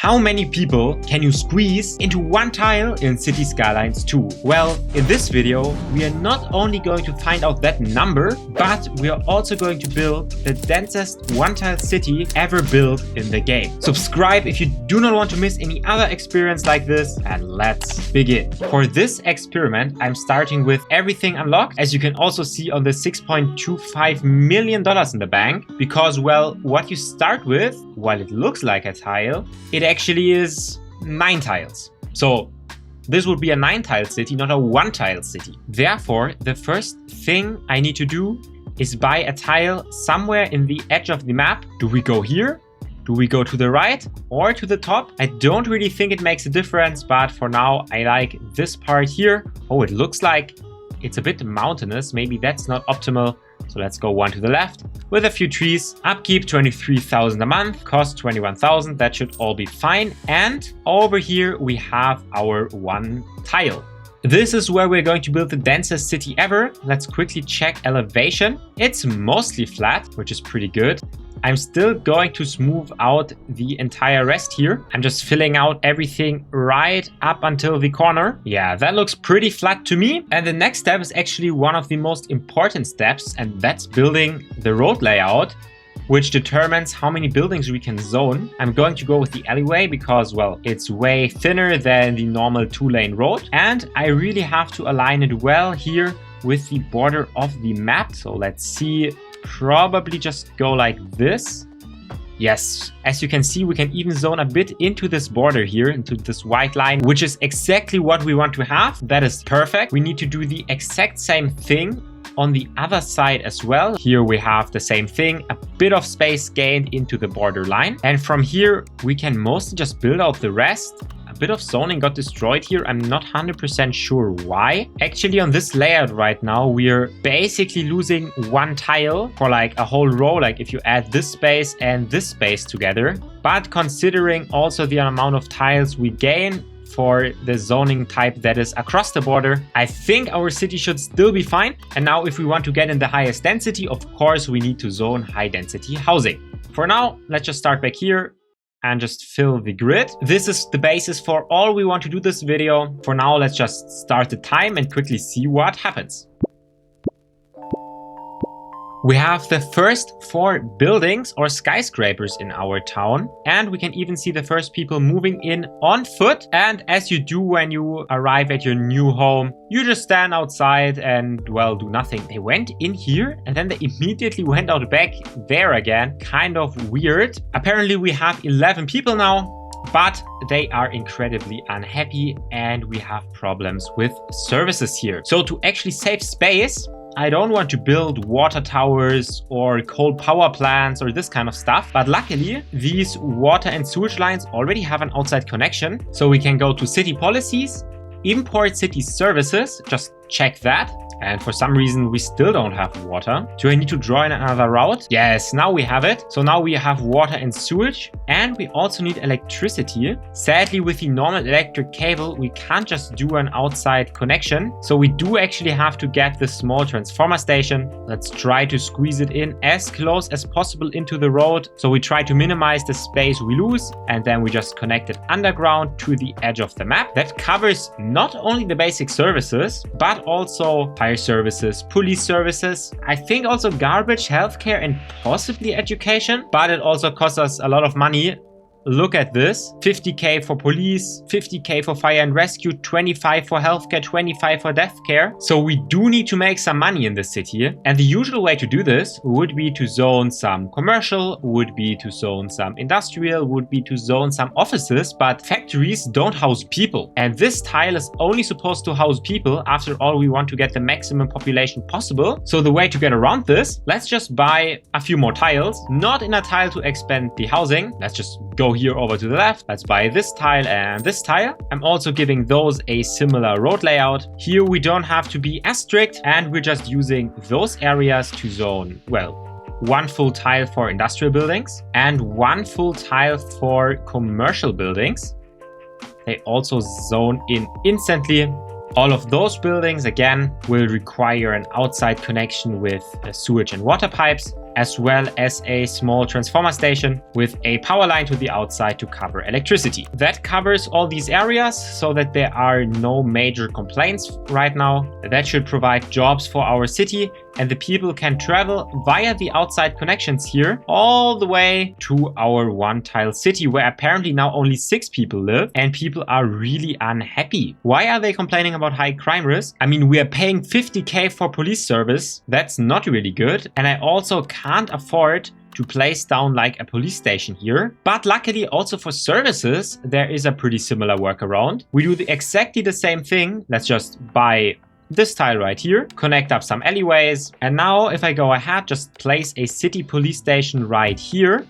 How many people can you squeeze into one tile in City Skylines 2? Well, in this video, we are not only going to find out that number, but we are also going to build the densest one-tile city ever built in the game. Subscribe if you do not want to miss any other experience like this, and let's begin. For this experiment, I'm starting with everything unlocked, as you can also see on the $6.25 million in the bank, because, well, what you start with, while it looks like a tile, it actually is 9 tiles. So this would be a 9-tile city, not a 1-tile city. Therefore, the first thing I need to do is buy a tile somewhere in the edge of the map. Do we go here? Do we go to the right or to the top? I don't really think it makes a difference, but for now I like this part here. Oh, it looks like it's a bit mountainous. Maybe that's not optimal. So let's go one to the left with a few trees. Upkeep 23,000 a month, cost 21,000. That should all be fine. And over here we have our one tile. This is where we're going to build the densest city ever. Let's quickly check elevation. It's mostly flat, which is pretty good. I'm still going to smooth out the entire rest here. I'm just filling out everything right up until the corner. Yeah, that looks pretty flat to me. And the next step is actually one of the most important steps, and that's building the road layout, which determines how many buildings we can zone. I'm going to go with the alleyway because, well, it's way thinner than the normal 2-lane road. And I really have to align it well here with the border of the map. So let's see. Probably just go like this. Yes, as you can see, we can even zone a bit into this border here, into this white line, which is exactly what we want to have. That is perfect. We need to do the exact same thing on the other side as well. Here we have the same thing, a bit of space gained into the border line. And from here, we can mostly just build out the rest. A bit of zoning got destroyed here. I'm not 100% sure why. Actually, on this layout right now, we're basically losing one tile for like a whole row. Like if you add this space and this space together. But considering also the amount of tiles we gain for the zoning type that is across the border, I think our city should still be fine. And now if we want to get in the highest density, of course, we need to zone high density housing. For now, let's just start back here and just fill the grid. This is the basis for all we want to do this video. For now, let's just start the time and quickly see what happens. We have the first 4 buildings or skyscrapers in our town, and we can even see the first people moving in on foot. And as you do when you arrive at your new home, you just stand outside and, well, do nothing. They went in here and then they immediately went out back there again. Kind of weird. Apparently we have 11 people now, but they are incredibly unhappy and we have problems with services here. So to actually save space, I don't want to build water towers or coal power plants or this kind of stuff. But luckily, these water and sewage lines already have an outside connection. So we can go to city policies, import city services, just check that. And for some reason, we still don't have water. Do I need to draw in another route? Yes, now we have it. So now we have water and sewage, and we also need electricity. Sadly, with the normal electric cable, we can't just do an outside connection. So we do actually have to get this small transformer station. Let's try to squeeze it in as close as possible into the road. So we try to minimize the space we lose, and then we just connect it underground to the edge of the map. That covers not only the basic services, but also fire services, police services, I think also garbage, healthcare, and possibly education. But it also costs us a lot of money. Look at this, 50k for police, 50k for fire and rescue, 25 for healthcare, 25 for death care. So we do need to make some money in this city. And the usual way to do this would be to zone some commercial, would be to zone some industrial, would be to zone some offices, but factories don't house people. And this tile is only supposed to house people. After all, we want to get the maximum population possible. So the way to get around this, let's just buy a few more tiles, not in a tile to expand the housing. Let's just go here over to the left. Let's buy this tile and this tile. I'm also giving those a similar road layout. Here we don't have to be as strict, and we're just using those areas to zone, well, 1 full tile for industrial buildings and 1 full tile for commercial buildings. They also zone in instantly. All of those buildings, again, will require an outside connection with sewage and water pipes. as well as a small transformer station with a power line to the outside to cover electricity. That covers all these areas so that there are no major complaints right now. That should provide jobs for our city, and the people can travel via the outside connections here all the way to our one-tile city, where apparently now only 6 people live, and people are really unhappy. Why are they complaining about high crime risk? I mean, we are paying 50k for police service. That's not really good. And I also can't afford to place down like a police station here. But luckily also for services, there is a pretty similar workaround. We do exactly the same thing. Let's just buy this tile right here, connect up some alleyways. And now if I go ahead, just place a city police station right here.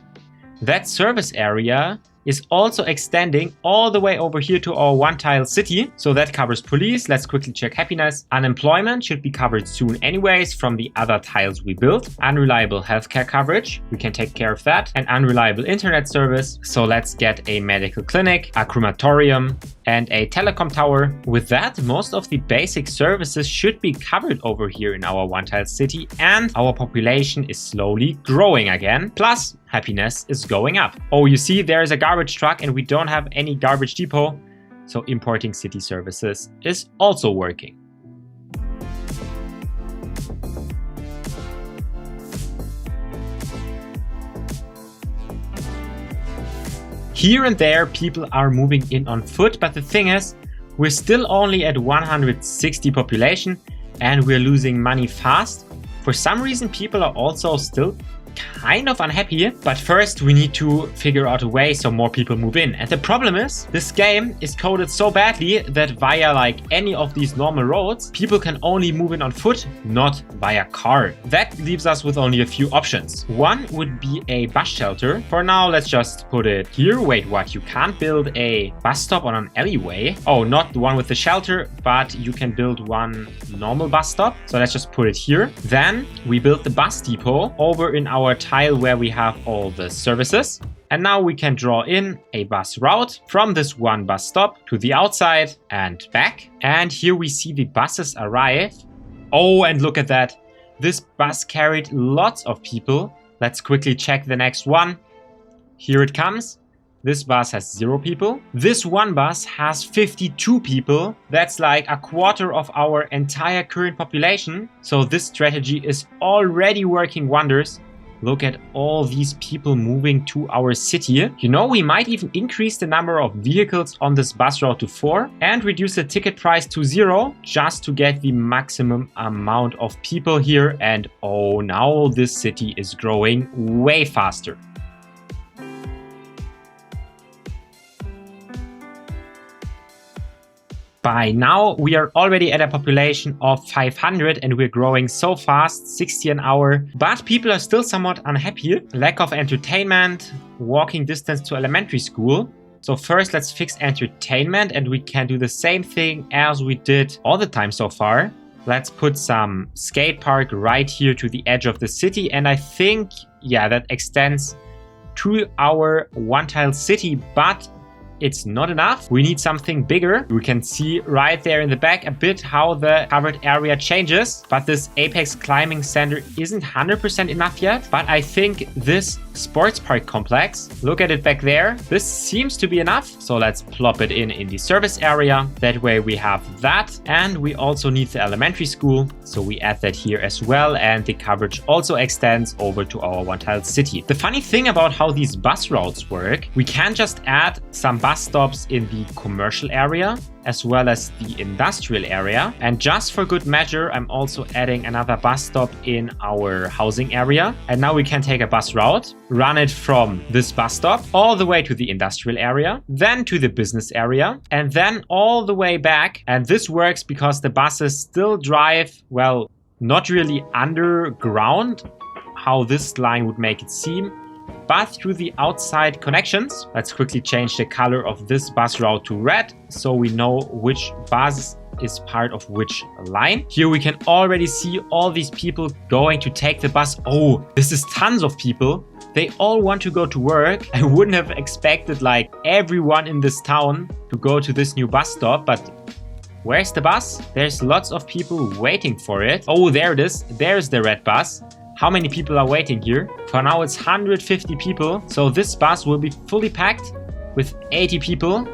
That service area is also extending all the way over here to our one-tile city. So that covers police. Let's quickly check happiness. Unemployment should be covered soon anyways from the other tiles we built. Unreliable healthcare coverage, we can take care of that. And unreliable internet service. So let's get a medical clinic, a crematorium, and a telecom tower. With that, most of the basic services should be covered over here in our one-tile city, and our population is slowly growing again. Plus, happiness is going up. Oh, you see, there is a garbage truck and we don't have any garbage depot. So importing city services is also working. Here and there, people are moving in on foot, but the thing is, we're still only at 160 population and we're losing money fast. For some reason, people are also still kind of unhappy, but first we need to figure out a way so more people move in. And the problem is, this game is coded so badly that via like any of these normal roads, people can only move in on foot, not via car. That leaves us with only a few options. One would be a bus shelter. For now, let's just put it here. Wait, what? You can't build a bus stop on an alleyway? Oh, not the one with the shelter, but you can build one normal bus stop. So let's just put it here. Then we build the bus depot over in our tile where we have all the services. And now we can draw in a bus route from this one bus stop to the outside and back. And here we see the buses arrive. Oh, and look at that. This bus carried lots of people. Let's quickly check the next one. Here it comes. This bus has 0 people. This one bus has 52 people. That's like a quarter of our entire current population. So this strategy is already working wonders. Look at all these people moving to our city. You know, we might even increase the number of vehicles on this bus route to 4 and reduce the ticket price to 0 just to get the maximum amount of people here. And oh, now this city is growing way faster. By now, we are already at a population of 500 and we're growing so fast, 60 an hour. But people are still somewhat unhappy. Lack of entertainment, walking distance to elementary school. So first, let's fix entertainment, and we can do the same thing as we did all the time so far. Let's put some skate park right here to the edge of the city. And I think, yeah, that extends to our one-tile city, but it's not enough. We need something bigger. We can see right there in the back a bit how the covered area changes, but this Apex climbing center isn't 100% enough yet. But I think this sports park complex, look at it back there, this seems to be enough. So let's plop it in the service area. That way we have that, and we also need the elementary school, so we add that here as well, and the coverage also extends over to our one-tile city. The funny thing about how these bus routes work, we can just add some bus stops in the commercial area as well as the industrial area. And just for good measure, I'm also adding another bus stop in our housing area. And now we can take a bus route, run it from this bus stop all the way to the industrial area, then to the business area, and then all the way back. And this works because the buses still drive, well, not really underground, how this line would make it seem, but through the outside connections. Let's quickly change the color of this bus route to red so we know which bus is part of which line. Here we can already see all these people going to take the bus. Oh, this is tons of people. They all want to go to work. I wouldn't have expected like everyone in this town to go to this new bus stop, but where's the bus? There's lots of people waiting for it. Oh, there it is. There's the red bus. how many people are waiting here. For now it's 150 people, so this bus will be fully packed with 80 people.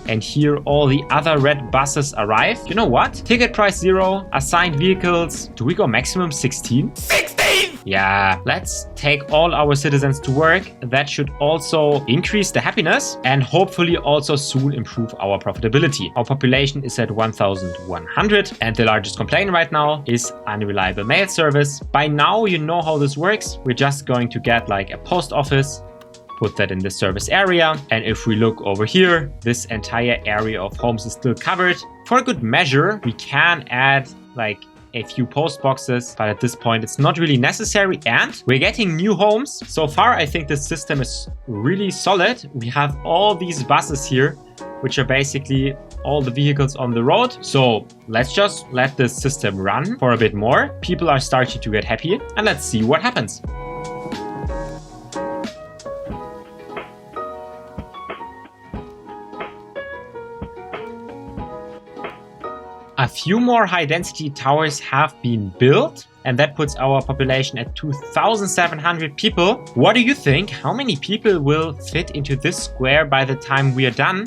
And here all the other red buses arrive. You know what? Ticket price 0, assigned vehicles. Do we go maximum 16? 16! Yeah, let's take all our citizens to work. That should also increase the happiness and hopefully also soon improve our profitability. Our population is at 1,100 and the largest complaint right now is unreliable mail service. By now you know how this works. We're just going to get like a post office, put that in the service area. And if we look over here, this entire area of homes is still covered. For a good measure, we can add like a few post boxes, but at this point it's not really necessary. And we're getting new homes. So far, I think this system is really solid. We have all these buses here, which are basically all the vehicles on the road. So let's just let this system run for a bit more. People are starting to get happy and let's see what happens. A few more high-density towers have been built, and that puts our population at 2,700 people. What do you think? How many people will fit into this square by the time we are done?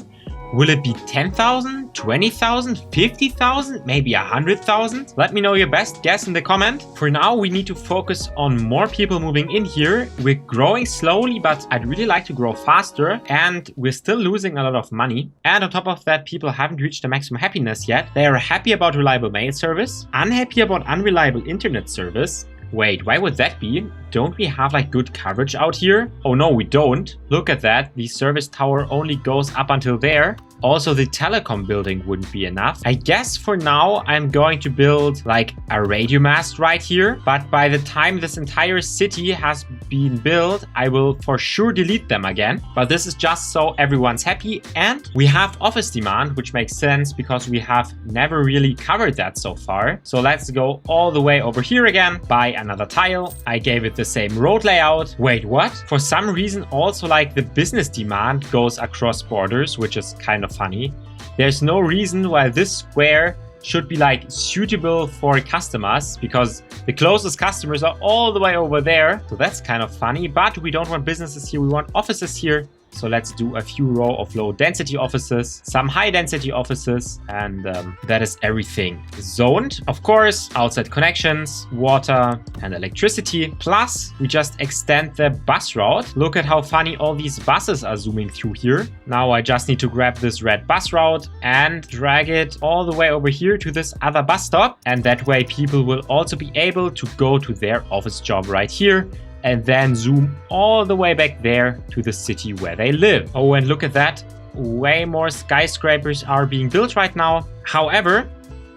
Will it be 10,000, 20,000, 50,000, maybe 100,000? Let me know your best guess in the comment. For now, we need to focus on more people moving in here. We're growing slowly, but I'd really like to grow faster. And we're still losing a lot of money. And on top of that, people haven't reached the maximum happiness yet. They are happy about reliable mail service, unhappy about unreliable internet service. Wait, why would that be? Don't we have like good coverage out here? Oh no, we don't. Look at that. The service tower only goes up until there. Also, the telecom building wouldn't be enough. I guess for now, I'm going to build like a radio mast right here. But by the time this entire city has been built, I will for sure delete them again. But this is just so everyone's happy. And we have office demand, which makes sense because we have never really covered that so far. So let's go all the way over here again, buy another tile. I gave it the same road layout. Wait, what? For some reason, also like the business demand goes across borders, which is kind of funny. There's no reason why this square should be like suitable for customers because the closest customers are all the way over there. So that's kind of funny, but we don't want businesses here. We want offices here. So let's do a few row of low density offices, some high density offices, and that is everything zoned. Of course, outside connections, water and electricity. Plus, we just extend the bus route. Look at how funny all these buses are zooming through here. Now I just need to grab this red bus route and drag it all the way over here to this other bus stop. And that way people will also be able to go to their office job right here and then zoom all the way back there to the city where they live. Oh, and look at that. Way more skyscrapers are being built right now. However,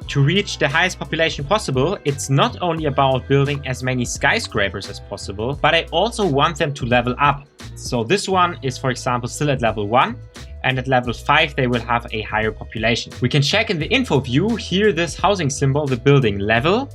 to reach the highest population possible, it's not only about building as many skyscrapers as possible, but I also want them to level up. So this one is, for example, still at level 1. And at level 5, they will have a higher population. We can check in the info view here, this housing symbol, the building level.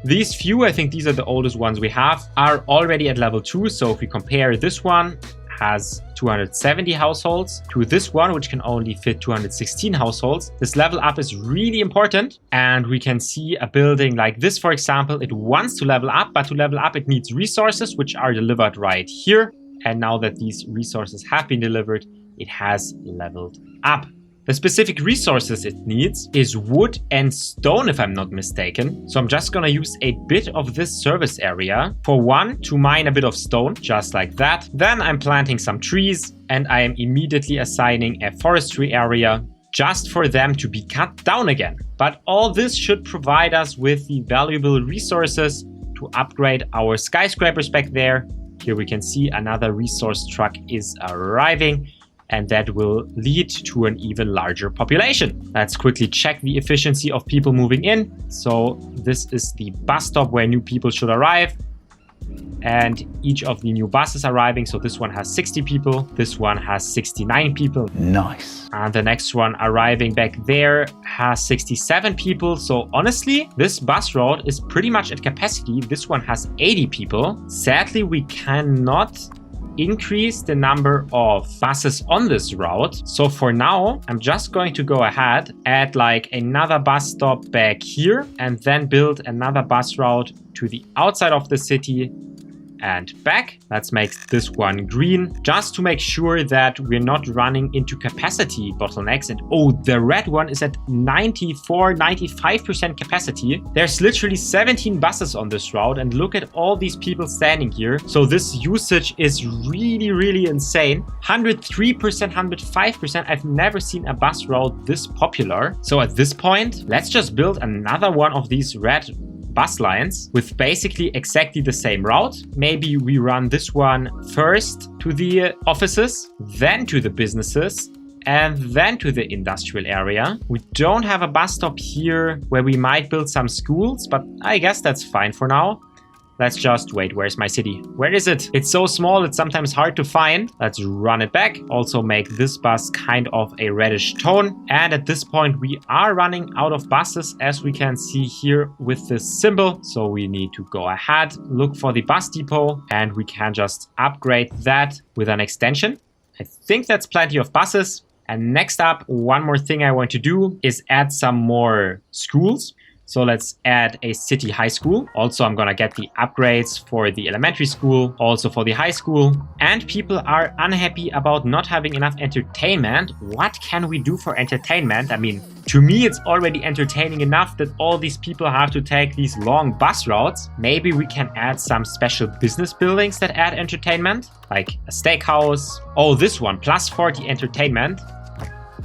These few, I think these are the oldest ones we have, are already at level 2. So if we compare, this one has 270 households to this one, which can only fit 216 households. This level up is really important. And we can see a building like this, for example, it wants to level up, but to level up, it needs resources, which are delivered right here. And now that these resources have been delivered, it has leveled up. The specific resources it needs is wood and stone, if I'm not mistaken. So I'm just gonna use a bit of this service area for one to mine a bit of stone, just like that. Then I'm planting some trees and I am immediately assigning a forestry area just for them to be cut down again. But all this should provide us with the valuable resources to upgrade our skyscrapers back there. Here we can see another resource truck is arriving. And that will lead to an even larger population. Let's quickly check the efficiency of people moving in. So this is the bus stop where new people should arrive. And each of the new buses arriving. So this one has 60 people. This one has 69 people. Nice. And the next one arriving back there has 67 people. So honestly, this bus route is pretty much at capacity. This one has 80 people. Sadly, we cannot increase the number of buses on this route. So for now, I'm just going to go ahead, add like another bus stop back here, and then build another bus route to the outside of the city and back. Let's make this one green, just to make sure that we're not running into capacity bottlenecks. And oh, the red one is at 95% capacity. There's literally 17 buses on this route, and look at all these people standing here. So this usage is really insane. 103%, 105%. I've never seen a bus route this popular. So at this point, let's just build another one of these red bus lines with basically exactly the same route. Maybe we run this one first to the offices, then to the businesses, and then to the industrial area. We don't have a bus stop here where we might build some schools, but I guess that's fine for now. Let's just wait. Where's my city? Where is it? It's so small, it's sometimes hard to find. Let's run it back. Also make this bus kind of a reddish tone. And at this point, we are running out of buses, as we can see here with this symbol. So we need to go ahead, look for the bus depot, and we can just upgrade that with an extension. I think that's plenty of buses. And next up, one more thing I want to do is add some more schools. So let's add a city high school. Also, I'm gonna get the upgrades for the elementary school, also for the high school. And people are unhappy about not having enough entertainment. What can we do for entertainment? I mean, to me, it's already entertaining enough that all these people have to take these long bus routes. Maybe we can add some special business buildings that add entertainment, like a steakhouse. Oh, this one, plus 40 entertainment.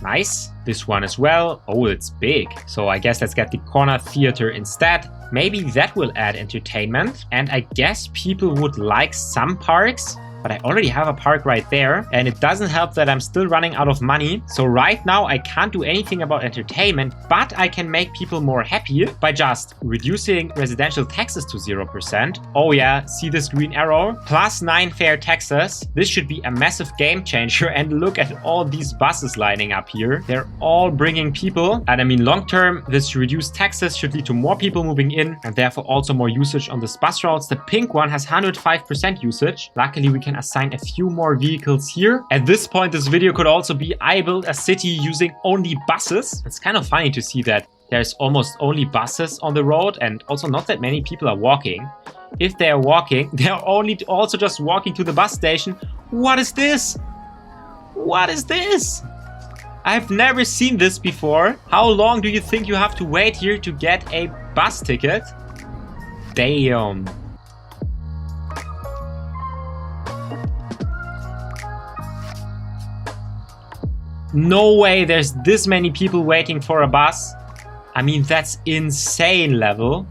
Nice. This one as well. Oh, it's big. So I guess let's get the corner theater instead. Maybe that will add entertainment. And I guess people would like some parks. But I already have a park right there, and it doesn't help that I'm still running out of money. So right now I can't do anything about entertainment, but I can make people more happy by just reducing residential taxes to 0%. Oh yeah, see this green arrow? Plus 9 fair taxes. This should be a massive game changer, and look at all these buses lining up here. They're all bringing people, and I mean long term, this reduced taxes should lead to more people moving in, and therefore also more usage on this bus routes. The pink one has 105% usage. Luckily we can assign a few more vehicles here. At this point, this video could also be I build a city using only buses. It's kind of funny to see that there's almost only buses on the road, and also not that many people are walking. If they are walking, they are only also just walking to the bus station. What is this? What is this? I've never seen this before. How long do you think you have to wait here to get a bus ticket? Damn. No way there's this many people waiting for a bus. I mean, that's insane level.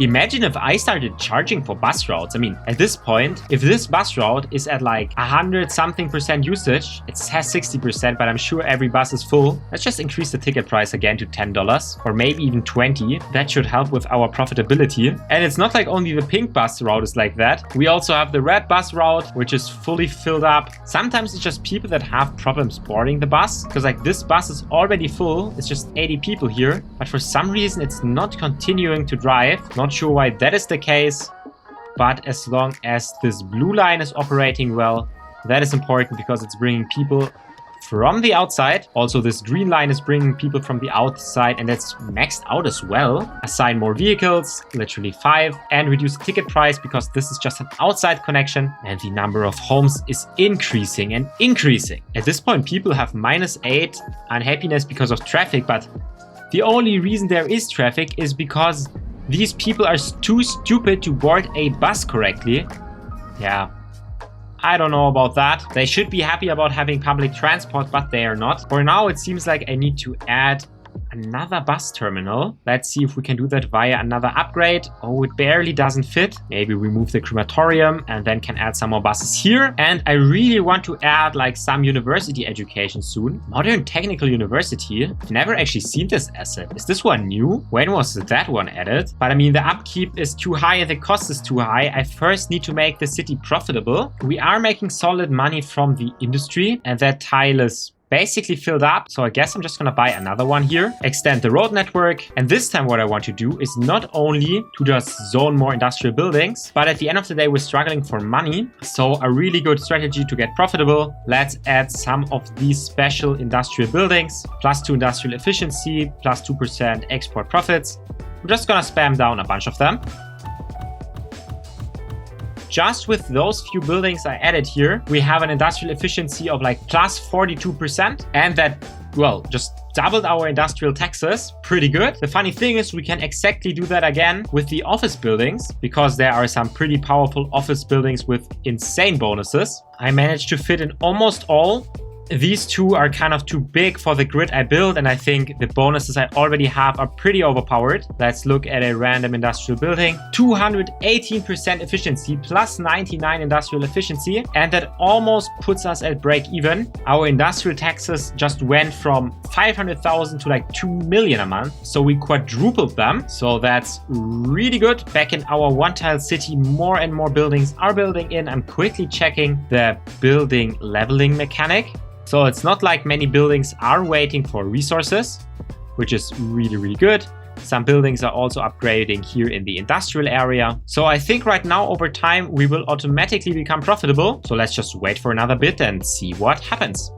Imagine if I started charging for bus routes. I mean, at this point, if this bus route is at like 100-something% usage, it says 60%, but I'm sure every bus is full. Let's just increase the ticket price again to $10 or maybe even 20. That should help with our profitability. And it's not like only the pink bus route is like that. We also have the red bus route, which is fully filled up. Sometimes it's just people that have problems boarding the bus, because like this bus is already full. It's just 80 people here, but for some reason it's not continuing to drive. Not sure why that is the case, but as long as this blue line is operating well, that is important because it's bringing people from the outside. Also, this green line is bringing people from the outside, and that's maxed out as well. Assign more vehicles, literally 5, and reduce the ticket price because this is just an outside connection, and the number of homes is increasing and increasing. At this point, people have -8 unhappiness because of traffic, but the only reason there is traffic is because these people are too stupid to board a bus correctly. Yeah, I don't know about that. They should be happy about having public transport, but they are not. For now, it seems like I need to add another bus terminal. Let's see if we can do that via another upgrade. Oh, it barely doesn't fit. Maybe we move the crematorium and then can add some more buses here. And I really want to add like some university education soon. Modern Technical University. I've never actually seen this asset. Is this one new? When was that one added? But I mean, the upkeep is too high and the cost is too high. I first need to make the city profitable. We are making solid money from the industry, and that tile is basically filled up. So I guess I'm just gonna buy another one here, extend the road network. And this time what I want to do is not only to just zone more industrial buildings, but at the end of the day, we're struggling for money. So a really good strategy to get profitable. Let's add some of these special industrial buildings, +2 industrial efficiency, +2% export profits. I'm just gonna spam down a bunch of them. Just with those few buildings I added here, we have an industrial efficiency of like +42%, and that, well, just doubled our industrial taxes. Pretty good. The funny thing is we can exactly do that again with the office buildings, because there are some pretty powerful office buildings with insane bonuses. I managed to fit in almost all. These two are kind of too big for the grid I built, and I think the bonuses I already have are pretty overpowered. Let's look at a random industrial building. 218% efficiency, +99 industrial efficiency, and that almost puts us at break even. Our industrial taxes just went from 500,000 to like 2 million a month, so we quadrupled them. So that's really good. Back in our one-tile city, more and more buildings are building in. I'm quickly checking the building leveling mechanic. So it's not like many buildings are waiting for resources, which is really, really good. Some buildings are also upgrading here in the industrial area. So I think right now over time, we will automatically become profitable. So let's just wait for another bit and see what happens.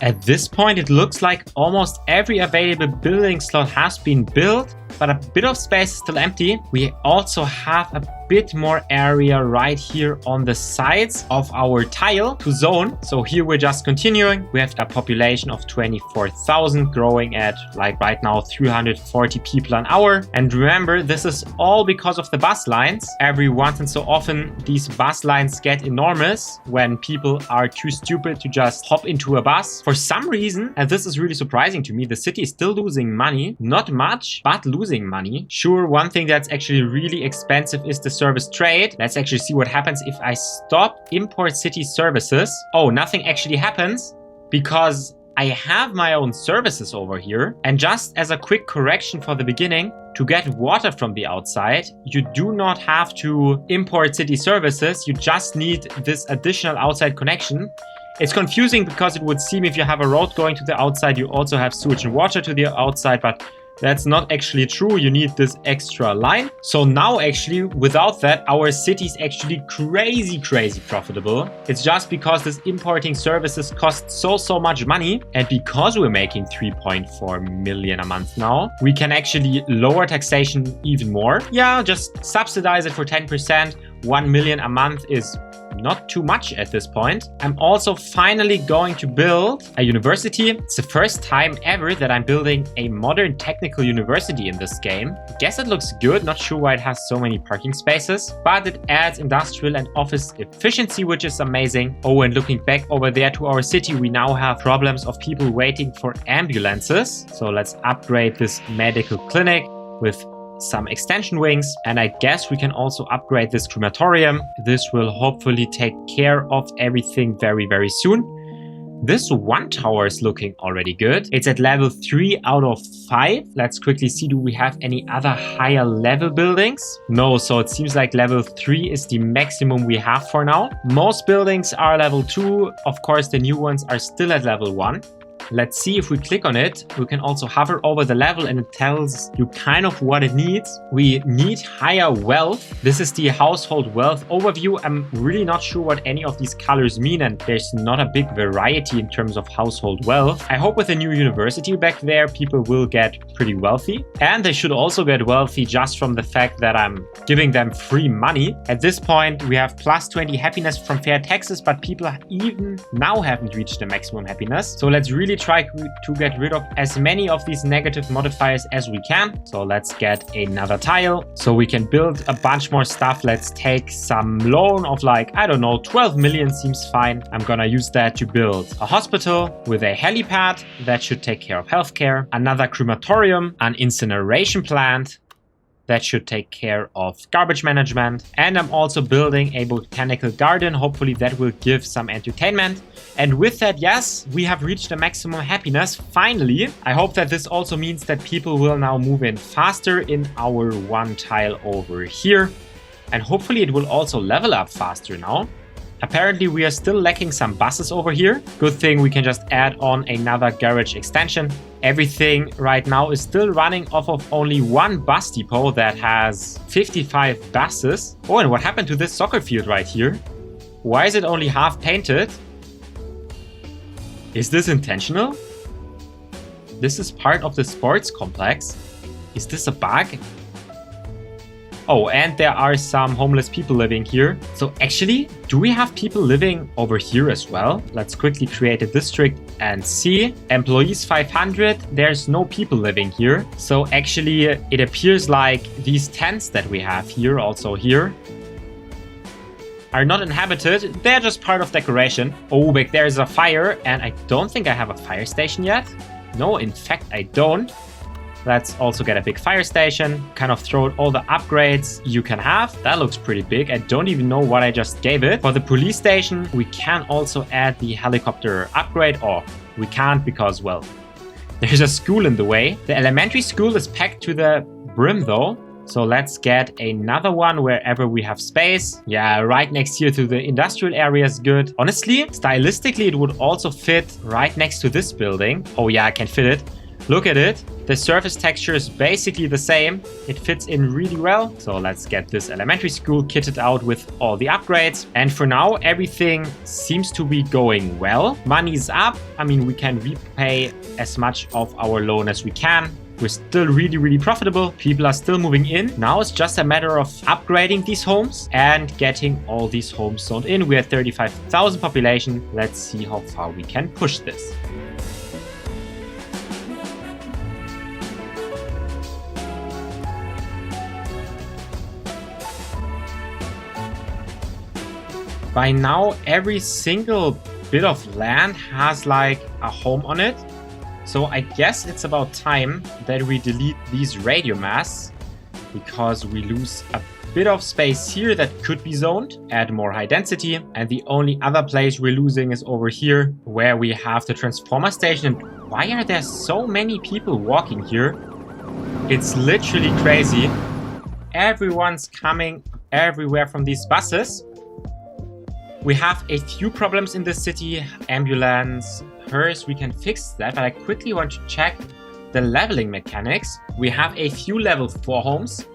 At this point, it looks like almost every available building slot has been built, but a bit of space is still empty. We also have a bit more area right here on the sides of our tile to zone. So here we're just continuing. We have a population of 24,000 growing at like right now 340 people an hour. And remember, this is all because of the bus lines. Every once and so often, these bus lines get enormous when people are too stupid to just hop into a bus. For some reason, and this is really surprising to me, the city is still losing money. Not much, but losing money. Sure, one thing that's actually really expensive is the service trade. Let's actually see what happens if I stop import city services. Oh, nothing actually happens because I have my own services over here. And just as a quick correction for the beginning, to get water from the outside, you do not have to import city services. You just need this additional outside connection. It's confusing because it would seem if you have a road going to the outside, you also have sewage and water to the outside, but that's not actually true. You need this extra line. So now actually without that, our city is actually crazy profitable. It's just because this importing services cost so much money. And because we're making 3.4 million a month now, we can actually lower taxation even more. Yeah, just subsidize it for 10%. 1 million a month is not too much at this point. I'm also finally going to build a university. It's the first time ever that I'm building a modern technical university in this game. I guess it looks good. Not sure why it has so many parking spaces, but it adds industrial and office efficiency, which is amazing. Oh, and looking back over there to our city, we now have problems of people waiting for ambulances. So let's upgrade this medical clinic with some extension wings, and I guess we can also upgrade this crematorium. This will hopefully take care of everything very soon. This one tower is looking already good. It's at level 3 out of 5. Let's quickly see, do we have any other higher level buildings? No, so it seems like level 3 is the maximum we have for now. Most buildings are level 2. Of course, the new ones are still at level 1. Let's see if we click on it. We can also hover over the level and it tells you kind of what it needs. We need higher wealth. This is the household wealth overview. I'm really not sure what any of these colors mean, and there's not a big variety in terms of household wealth. I hope with the new university back there, people will get pretty wealthy, and they should also get wealthy just from the fact that I'm giving them free money. At this point, we have +20 happiness from fair taxes, but people even now haven't reached the maximum happiness. So let's really try to get rid of as many of these negative modifiers as we can. So let's get another tile so we can build a bunch more stuff. Let's take some loan of like, I don't know, 12 million seems fine. I'm gonna use that to build a hospital with a helipad that should take care of healthcare, another crematorium, an incineration plant that should take care of garbage management. And I'm also building a botanical garden. Hopefully that will give some entertainment. And with that, yes, we have reached the maximum happiness, finally. I hope that this also means that people will now move in faster in our one tile over here. And hopefully it will also level up faster now. Apparently we are still lacking some buses over here. Good thing we can just add on another garage extension. Everything right now is still running off of only one bus depot that has 55 buses. Oh, and what happened to this soccer field right here? Why is it only half painted? Is this intentional? This is part of the sports complex. Is this a bug? Oh, and there are some homeless people living here. So actually, do we have people living over here as well? Let's quickly create a district and see. Employees 500, there's no people living here. So actually, it appears like these tents that we have here, also here, are not inhabited. They're just part of decoration. Oh, back there is a fire, and I don't think I have a fire station yet. No, in fact, I don't. Let's also get a big fire station, kind of throw out all the upgrades you can have. That looks pretty big. I don't even know what I just gave it. For the police station, we can also add the helicopter upgrade, or we can't because, well, there's a school in the way. The elementary school is packed to the brim though. So let's get another one wherever we have space. Yeah, right next here to the industrial area is good. Honestly, stylistically, it would also fit right next to this building. Oh yeah, I can fit it. Look at it. The surface texture is basically the same. It fits in really well. So let's get this elementary school kitted out with all the upgrades. And for now, everything seems to be going well. Money's up. I mean, we can repay as much of our loan as we can. We're still really profitable. People are still moving in. Now it's just a matter of upgrading these homes and getting all these homes zoned in. We're at 35,000 population. Let's see how far we can push this. By now, every single bit of land has like a home on it. So I guess it's about time that we delete these radio masts, because we lose a bit of space here that could be zoned, add more high density. And the only other place we're losing is over here, where we have the transformer station. And why are there so many people walking here? It's literally crazy. Everyone's coming everywhere from these buses. We have a few problems in the city. Ambulance, hearse, we can fix that, but I quickly want to check the leveling mechanics. We have a few level 4 homes,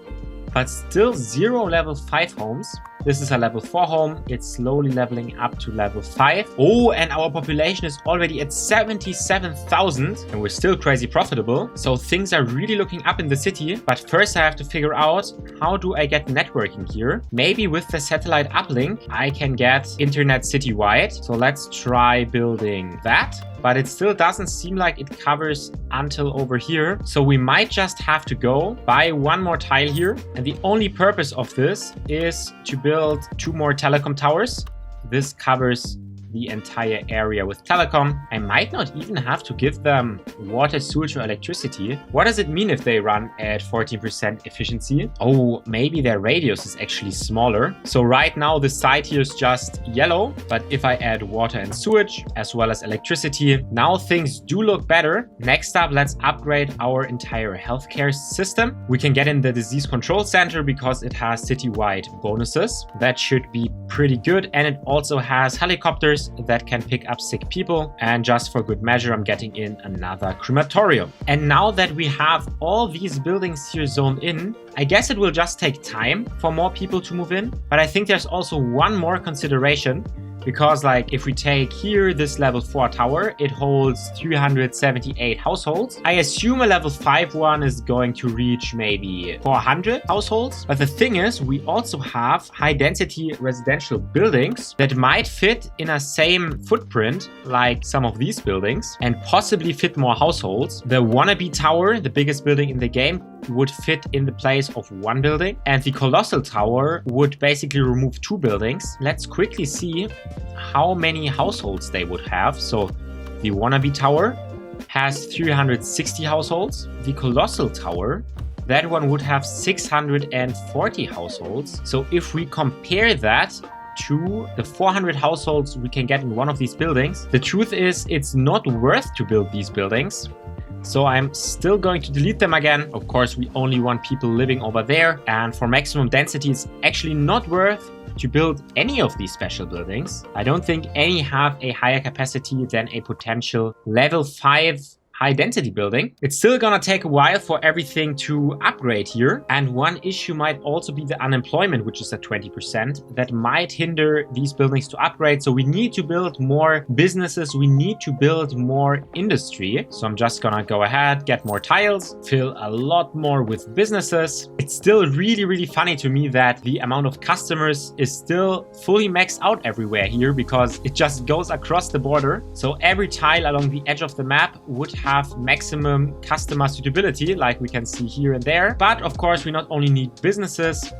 but still 0 level 5 homes. This is a level 4 home. It's slowly leveling up to level 5. Oh, and our population is already at 77,000 and we're still crazy profitable. So things are really looking up in the city. But first I have to figure out, how do I get networking here? Maybe with the satellite uplink, I can get internet citywide. So let's try building that. But it still doesn't seem like it covers until over here. So we might just have to go buy one more tile here. And the only purpose of this is to build 2 more telecom towers. This covers the entire area with telecom. I might not even have to give them water, sewage, or electricity. What does it mean if they run at 14% efficiency? Oh, maybe their radius is actually smaller. So right now the site here is just yellow, but if I add water and sewage as well as electricity, now things do look better. Next up, let's upgrade our entire healthcare system. We can get in the disease control center because it has citywide bonuses. That should be pretty good. And it also has helicopters that can pick up sick people, and just for good measure I'm getting in another crematorium. And now that we have all these buildings here zoned in, I guess it will just take time for more people to move in. But I think there's also one more consideration, because like if we take here this level 4 tower, it holds 378 households. I assume a level 5 one is going to reach maybe 400 households. But the thing is, we also have high density residential buildings that might fit in a same footprint like some of these buildings and possibly fit more households. The wannabe tower, the biggest building in the game, would fit in the place of 1 building, and the colossal tower would basically remove 2 buildings. Let's quickly see how many households they would have. So the wannabe tower has 360 households. The colossal tower that one would have 640 households. So if we compare that to the 400 households we can get in one of these buildings, the truth is it's not worth to build these buildings. So I'm still going to delete them again. Of course, we only want people living over there. And for maximum density, it's actually not worth to build any of these special buildings. I don't think any have a higher capacity than a potential level 5 high density building. It's still gonna take a while for everything to upgrade here. And one issue might also be the unemployment, which is at 20%. That might hinder these buildings to upgrade. So we need to build more businesses. We need to build more industry. So I'm just gonna go ahead, get more tiles, fill a lot more with businesses. It's still really, really funny to me that the amount of customers is still fully maxed out everywhere here because it just goes across the border. So every tile along the edge of the map would have maximum customer suitability, like we can see here and there. But of course, we not only need businesses,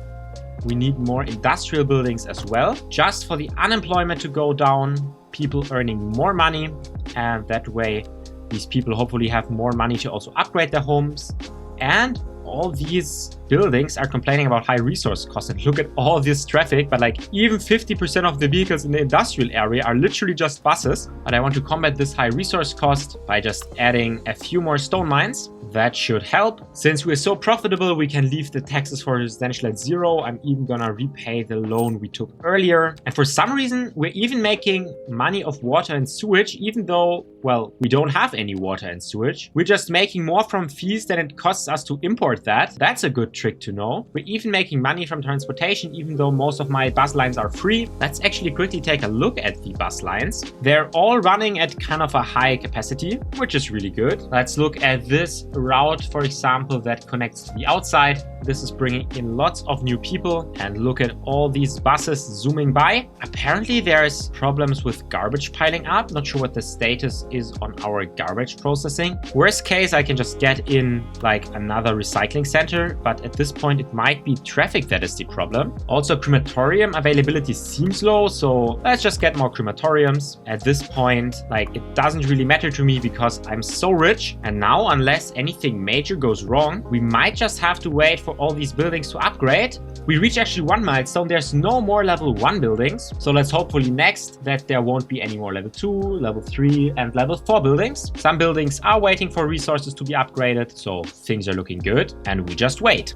we need more industrial buildings as well, just for the unemployment to go down, people earning more money, and that way these people hopefully have more money to also upgrade their homes. And all these buildings are complaining about high resource costs, and look at all this traffic, but like even 50% of the vehicles in the industrial area are literally just buses. But I want to combat this high resource cost by just adding a few more stone mines. That should help. Since we're so profitable, we can leave the taxes for residential at 0. I'm even gonna repay the loan we took earlier. And for some reason, we're even making money off water and sewage, even though, well, we don't have any water and sewage. We're just making more from fees than it costs us to import that. That's a good trick to know. We're even making money from transportation, even though most of my bus lines are free. Let's actually quickly take a look at the bus lines. They're all running at kind of a high capacity, which is really good. Let's look at this route, for example, that connects to the outside. This is bringing in lots of new people, and look at all these buses zooming by. Apparently there's problems with garbage piling up. Not sure what the status is on our garbage processing. Worst case, I can just get in like another recycling center, but at this point it might be traffic that is the problem. Also, crematorium availability seems low, so let's just get more crematoriums. At this point, like, it doesn't really matter to me because I'm so rich, and now unless anything major goes wrong, we might just have to wait for all these buildings to upgrade. We reach actually one milestone. There's no more level 1 buildings. So let's hopefully next that there won't be any more level 2, level 3 and level 4 buildings. Some buildings are waiting for resources to be upgraded, so things are looking good, and we just wait.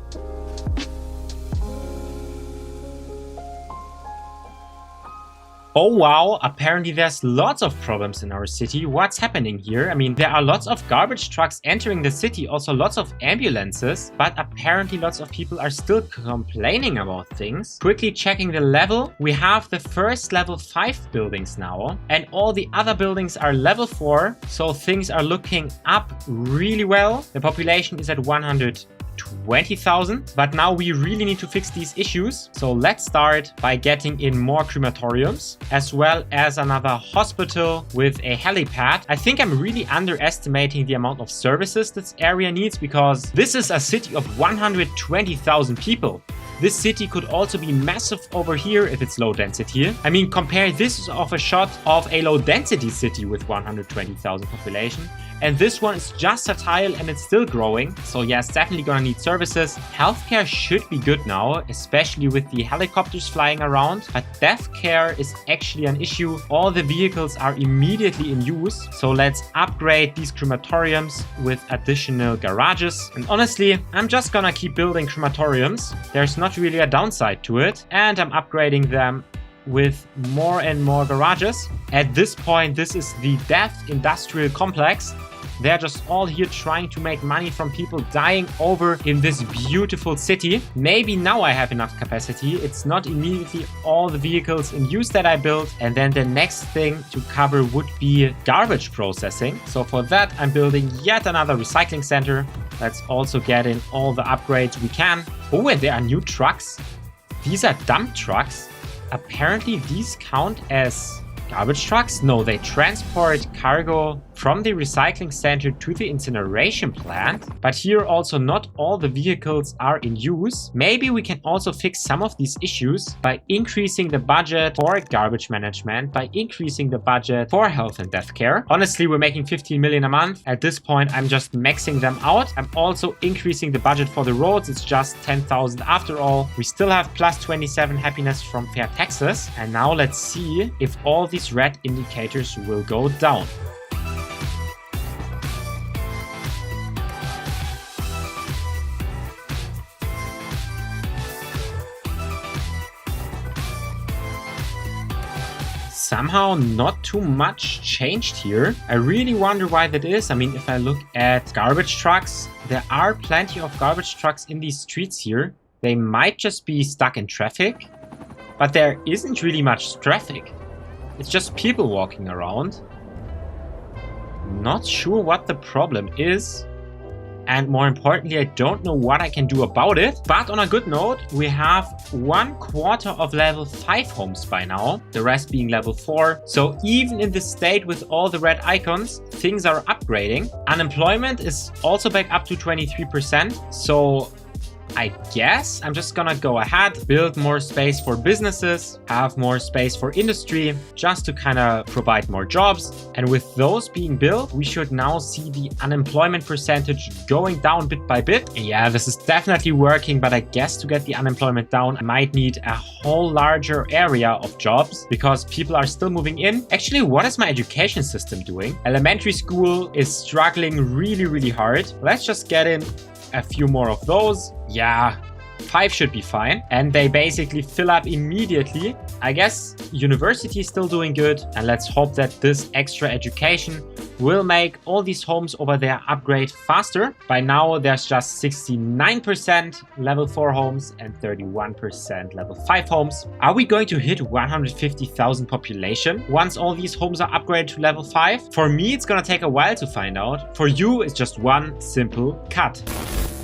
Oh wow, apparently there's lots of problems in our city. What's happening here? I mean, there are lots of garbage trucks entering the city, also lots of ambulances, but apparently lots of people are still complaining about things. Quickly checking the level, we have the first level 5 buildings now, and all the other buildings are level 4, so things are looking up really well. The population is at 120,000, but now we really need to fix these issues. So let's start by getting in more crematoriums, as well as another hospital with a helipad. I think I'm really underestimating the amount of services this area needs, because this is a city of 120,000 people. This city could also be massive over here if it's low density. I mean, compare this of a shot of a low density city with 120,000 population. And this one is just a tile and it's still growing. So yeah, it's definitely gonna need services. Healthcare should be good now, especially with the helicopters flying around. But deathcare is actually an issue. All the vehicles are immediately in use. So let's upgrade these crematoriums with additional garages. And honestly, I'm just gonna keep building crematoriums. There's not really a downside to it. And I'm upgrading them with more and more garages. At this point, this is the Death Industrial Complex. They're just all here trying to make money from people dying over in this beautiful city. Maybe now I have enough capacity. It's not immediately all the vehicles in use that I built. And then the next thing to cover would be garbage processing. So for that, I'm building yet another recycling center. Let's also get in all the upgrades we can. Oh, and there are new trucks. These are dump trucks. Apparently these count as Garbage trucks? No, they transport cargo from the recycling center to the incineration plant. But here also not all the vehicles are in use. Maybe we can also fix some of these issues by increasing the budget for garbage management, by increasing the budget for health and death care. Honestly, we're making 15 million a month. At this point, I'm just maxing them out. I'm also increasing the budget for the roads. It's just 10,000 after all. We still have plus 27 happiness from fair taxes. And now let's see if all these red indicators will go down. Somehow not too much changed here. I really wonder why that is. I mean, if I look at garbage trucks, there are plenty of garbage trucks in these streets here. They might just be stuck in traffic, but there isn't really much traffic. It's just people walking around. Not sure what the problem is. And more importantly, I don't know what I can do about it. But on a good note, we have 1/4 of level 5 homes by now, the rest being level 4. So even in the state with all the red icons, things are upgrading. Unemployment is also back up to 23%. So I guess I'm just gonna go ahead, build more space for businesses, have more space for industry, just to kind of provide more jobs. And with those being built, we should now see the unemployment percentage going down bit by bit. And yeah, this is definitely working, but I guess to get the unemployment down, I might need a whole larger area of jobs because people are still moving in. Actually, what is my education system doing? Elementary school is struggling really, really hard. Let's just get in a few more of those. Yeah, 5 should be fine. And they basically fill up immediately. I guess university is still doing good. And let's hope that this extra education will make all these homes over there upgrade faster. By now, there's just 69% level 4 homes and 31% level 5 homes. Are we going to hit 150,000 population once all these homes are upgraded to level 5? For me, it's gonna take a while to find out. For you, it's just one simple cut.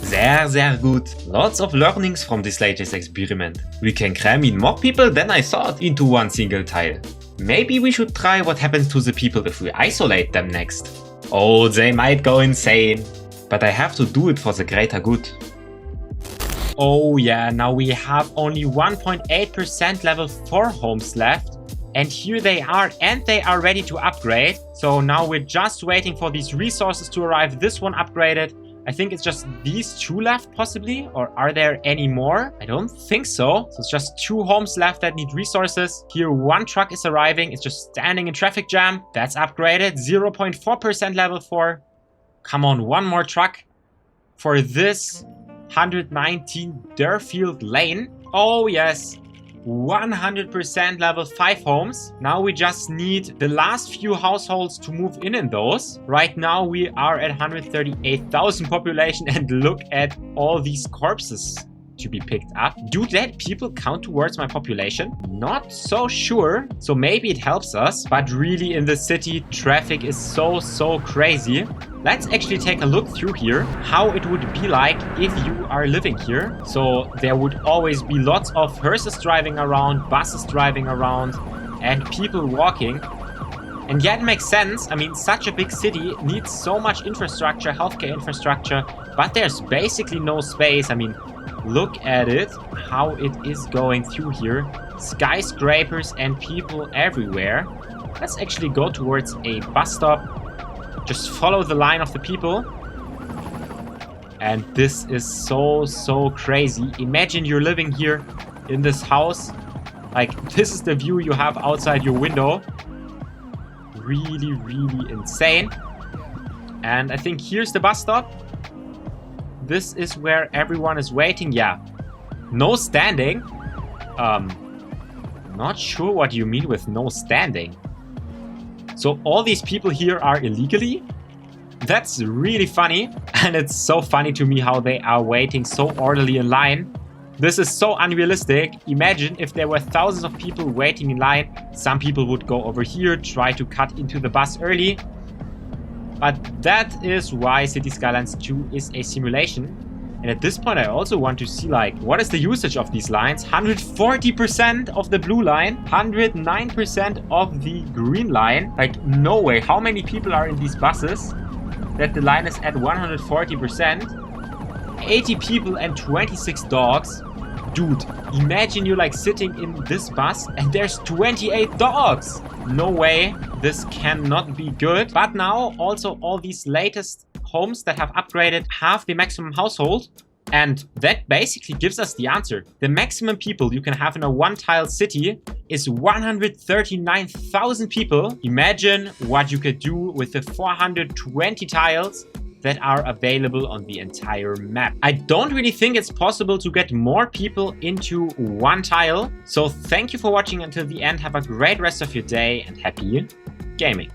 Sehr good. Lots of learnings from this latest experiment. We can cram in more people than I thought into one single tile. Maybe we should try what happens to the people if we isolate them next. Oh, they might go insane. But I have to do it for the greater good. Oh yeah, now we have only 1.8% level 4 homes left. And here they are, and they are ready to upgrade. So now we're just waiting for these resources to arrive. This one upgraded. I think it's just these 2 left possibly, or are there any more? I don't think so. So it's just 2 homes left that need resources. Here 1 truck is arriving. It's just standing in traffic jam. That's upgraded. 0.4% level 4. Come on, 1 more truck for this 119 Durfield Lane. Oh yes. 100% level 5 homes. Now we just need the last few households to move in those. Right now we are at 138,000 population and look at all these corpses to be picked up. Do dead people count towards my population? Not so sure. So maybe it helps us, but really in the city traffic is so crazy. Let's actually take a look through here, how it would be like if you are living here. So there would always be lots of hearses driving around, buses driving around, and people walking. And yeah, it makes sense. I mean, such a big city needs so much infrastructure, healthcare infrastructure, but there's basically no space. I mean, look at it, how it is going through here. Skyscrapers and people everywhere. Let's actually go towards a bus stop. Just follow the line of the people. And this is so crazy. Imagine you're living here in this house. Like, this is the view you have outside your window. Really insane. And I think here's the bus stop. This is where everyone is waiting. Yeah, no standing. Not sure what you mean with no standing. So all these people here are illegally? That's really funny. And it's so funny to me how they are waiting so orderly in line. This is so unrealistic. Imagine if there were thousands of people waiting in line. Some people would go over here, try to cut into the bus early. But that is why City Skylines 2 is a simulation. And at this point, I also want to see like, what is the usage of these lines? 140% of the blue line, 109% of the green line. Like, no way. How many people are in these buses that the line is at 140%? 80 people and 26 dogs. Dude, imagine you're like sitting in this bus and there's 28 dogs. No way. This cannot be good. But now also all these latest homes that have upgraded have the maximum household, and that basically gives us the answer. The maximum people you can have in a one-tile city is 139,000 people. Imagine what you could do with the 420 tiles that are available on the entire map. I don't really think it's possible to get more people into one tile. So thank you for watching until the end. Have a great rest of your day and happy gaming.